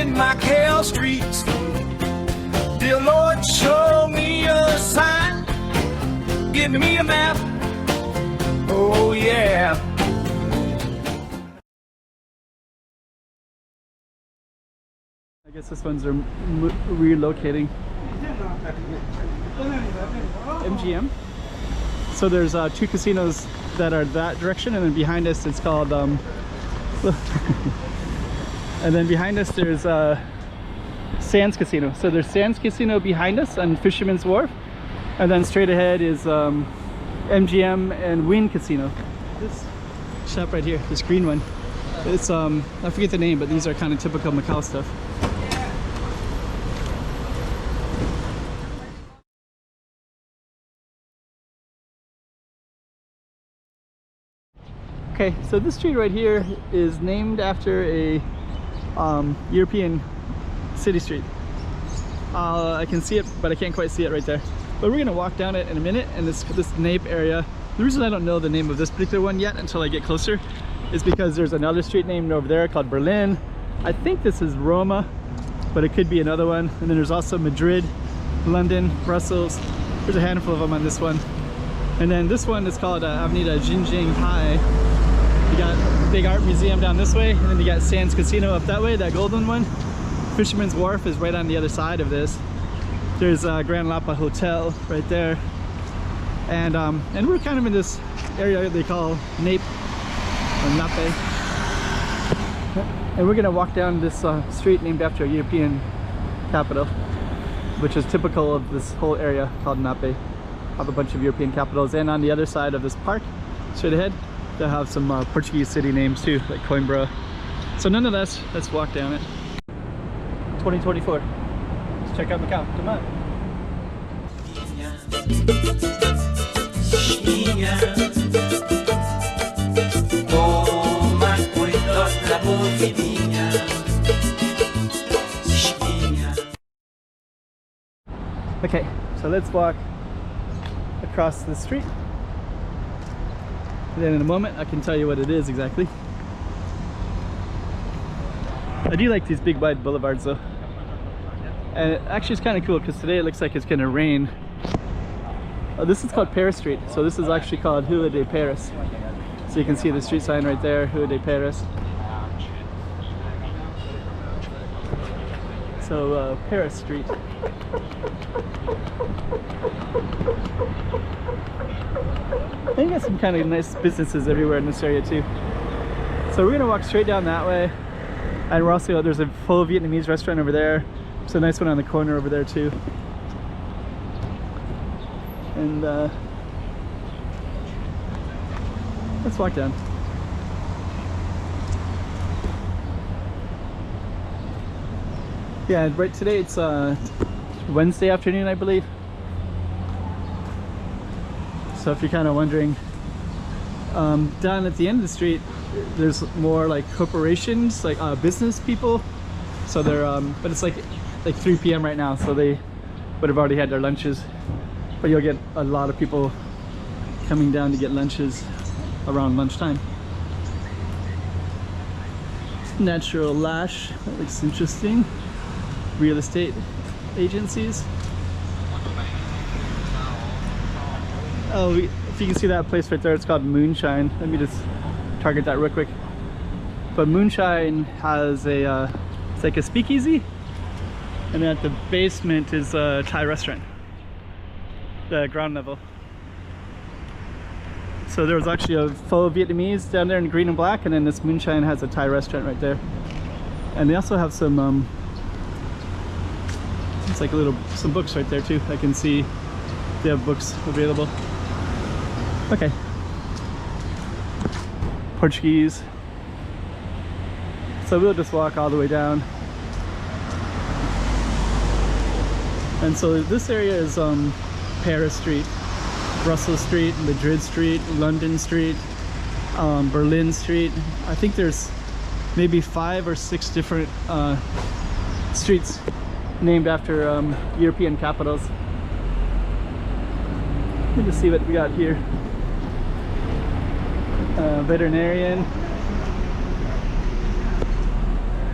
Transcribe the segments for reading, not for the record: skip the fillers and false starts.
Walking Macau Streets. Dear Lord, show me a sign. Give me a map. Oh yeah. I guess this one's relocating. MGM. So there's two casinos that are that direction, and then behind us it's called and then behind us there's Sands Casino. So there's Sands Casino behind us on Fisherman's Wharf, and then straight ahead is MGM and Wynn Casino. This shop right here, this green one, it's I forget the name, but these are kind of typical Macau stuff. Okay, so this street right here is named after a European city street. I can see it, but I can't quite see it right there. But we're gonna walk down it in a minute, and this Nape area. The reason I don't know the name of this particular one yet until I get closer is because there's another street named over there called Berlin. I think this is Roma, but it could be another one. And then there's also Madrid, London, Brussels. There's a handful of them on this one. And then this one is called Avenida Jinjinghai. You got a big art museum down this way, and then you got Sands Casino up that way, that golden one. Fisherman's Wharf is right on the other side of this. There's Grand Lapa Hotel right there. And we're kind of in this area they call Nape, or Nape. And we're gonna walk down this street named after a European capital, which is typical of this whole area called Nape. Have a bunch of European capitals, and on the other side of this park, straight ahead, they'll have some Portuguese city names too, like Coimbra. So nonetheless, let's walk down it. 2024. Let's check out Macau. Come on. Okay, so let's walk across the street. And then in a moment I can tell you what it is exactly. I do like these big wide boulevards though. And it actually is kind of cool because today it looks like it's gonna rain. Oh, this is called Paris Street. So this is actually called Rue de Paris. So you can see the street sign right there, Rue de Paris. So Paris Street. And you got some kind of nice businesses everywhere in this area too. So we're gonna walk straight down that way, and we're also, there's a full Vietnamese restaurant over there. There's a nice one on the corner over there too. And let's walk down. Yeah, right today it's Wednesday afternoon, I believe. So if you're kind of wondering, down at the end of the street, there's more like corporations, like business people. So they're, but it's like 3 p.m. right now, so they would have already had their lunches. But you'll get a lot of people coming down to get lunches around lunchtime. Natural Lash, that looks interesting. Real estate agencies. Oh, if you can see that place right there, it's called Moonshine. Let me just target that real quick. But Moonshine has a, it's like a speakeasy, and then at the basement is a Thai restaurant, the ground level. So there was actually a faux Vietnamese down there in green and black, and then this Moonshine has a Thai restaurant right there. And they also have some, it's like some books right there too. I can see they have books available. Okay. Portuguese. So we'll just walk all the way down. And so this area is Paris Street, Brussels Street, Madrid Street, London Street, Berlin Street. I think there's maybe 5 or 6 different streets named after European capitals. Let me just see what we got here. Veterinarian.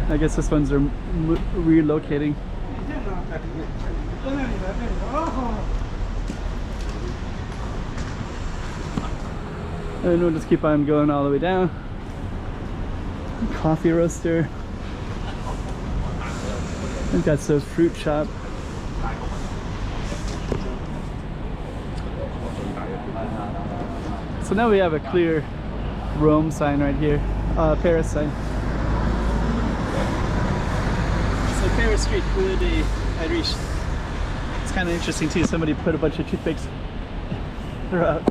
I guess this one's relocating. And we'll just keep on going all the way down. Coffee roaster. We've got some fruit shop. So now we have a clear Rome sign right here, Paris sign. So Paris Street, Couleur de Irish. It's kind of interesting too, somebody put a bunch of toothpicks throughout.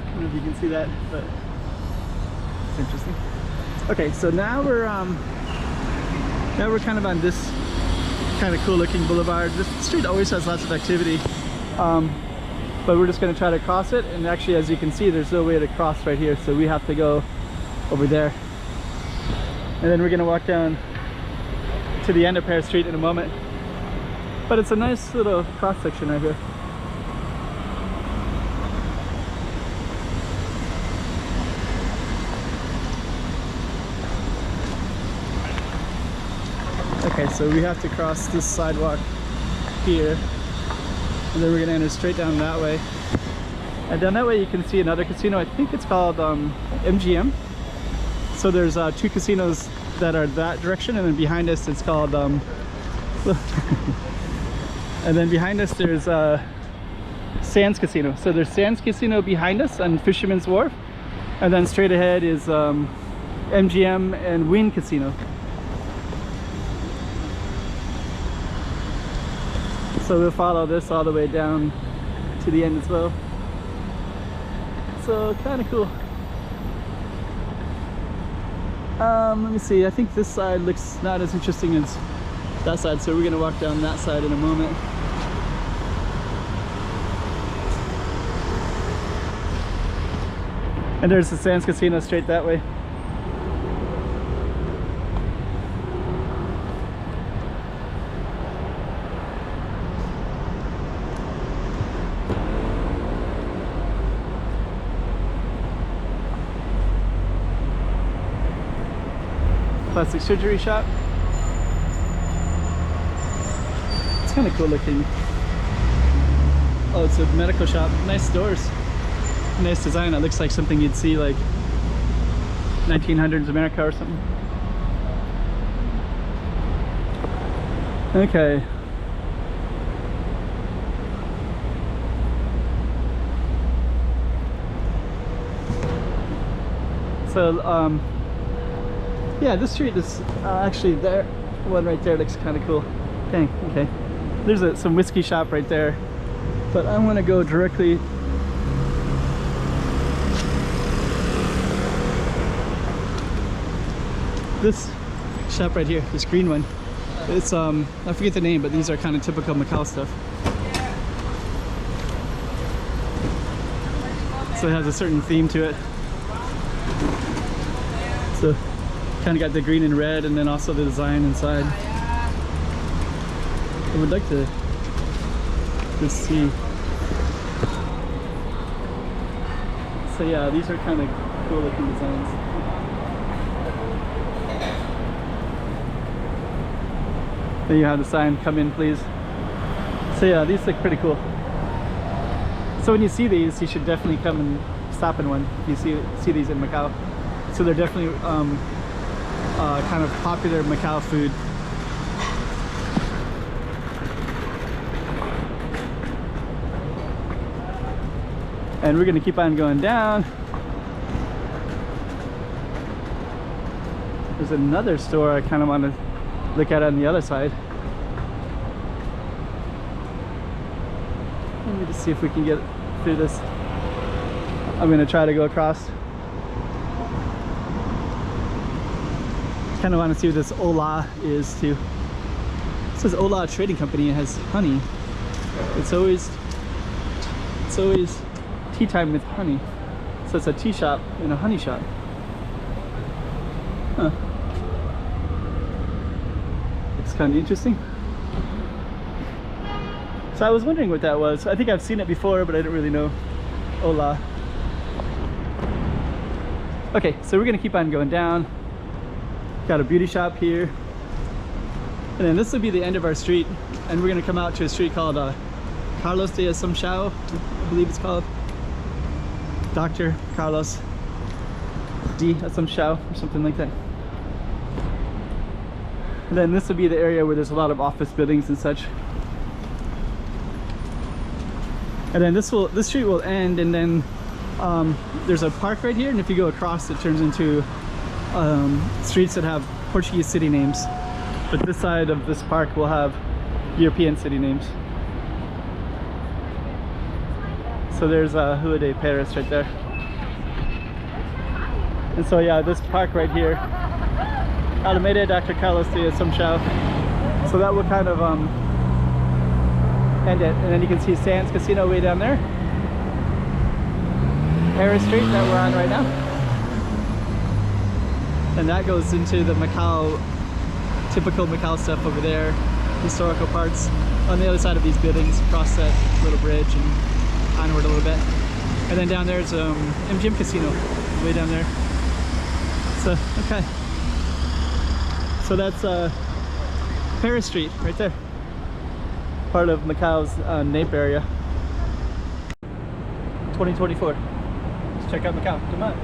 I don't know if you can see that, but it's interesting. Okay, so now we're kind of on this kind of cool looking boulevard. This street always has lots of activity, but we're just going to try to cross it, and actually, as you can see, there's no way to cross right here, so we have to go over there, and then we're going to walk down to the end of Paris Street in a moment. But it's a nice little cross section right here. Okay, so we have to cross this sidewalk here, and then we're gonna enter straight down that way. And down that way you can see another casino. I think it's called MGM. So there's 2 casinos that are that direction, and then behind us it's called and then behind us there's Sands Casino. So there's Sands Casino behind us on Fisherman's Wharf, and then straight ahead is MGM and Wynn Casino. So we'll follow this all the way down to the end as well. So kind of cool. Let me see, I think this side looks not as interesting as that side, so we're gonna walk down that side in a moment. And there's the Sands Casino straight that way. Plastic surgery shop. It's kind of cool looking. Oh, it's a medical shop. Nice doors. Nice design. It looks like something you'd see like 1900s America or something. Okay. So, yeah, this street is actually there. One right there looks kind of cool. Dang, okay. There's some whiskey shop right there, but I want to go directly. This shop right here, this green one. It's I forget the name, but these are kind of typical Macau stuff. So it has a certain theme to it. So kind of got the green and red, and then also the design inside. I would like to just see. So yeah, these are kind of cool looking designs. There you have the sign, come in please. So yeah, these look pretty cool. So when you see these, you should definitely come and stop in one if you see these in Macau. So they're definitely kind of popular Macau food. And we're gonna keep on going down. There's another store I kind of want to look at on the other side. Let me just see if we can get through this. I'm gonna try to go across. Kind of want to see what this Ola is too. It says Ola Trading Company. It has honey. It's always tea time with honey. So it's a tea shop and a honey shop. Huh. It's kind of interesting. So I was wondering what that was. I think I've seen it before, but I didn't really know. Ola. Okay, so we're gonna keep on going down. Got a beauty shop here. And then this will be the end of our street. And we're gonna come out to a street called Carlos de Assumpção, I believe it's called. Dr. Carlos de Assumpção or something like that. And then this will be the area where there's a lot of office buildings and such. And then this street will end, and then there's a park right here, and if you go across it turns into streets that have Portuguese city names. But this side of this park will have European city names. So there's Rue de Paris right there. And so yeah, this park right here, Alameda Dr. Carlos de Assumpção. So that will kind of end it. And then you can see Sands Casino way down there. Paris Street that we're on right now. And that goes into the Macau, typical Macau stuff over there. Historical parts on the other side of these buildings, across that little bridge and onward a little bit. And then down there's MGM Casino, way down there. So, okay. So that's Paris Street right there. Part of Macau's Nape area. 2024. Let's check out Macau. Come on.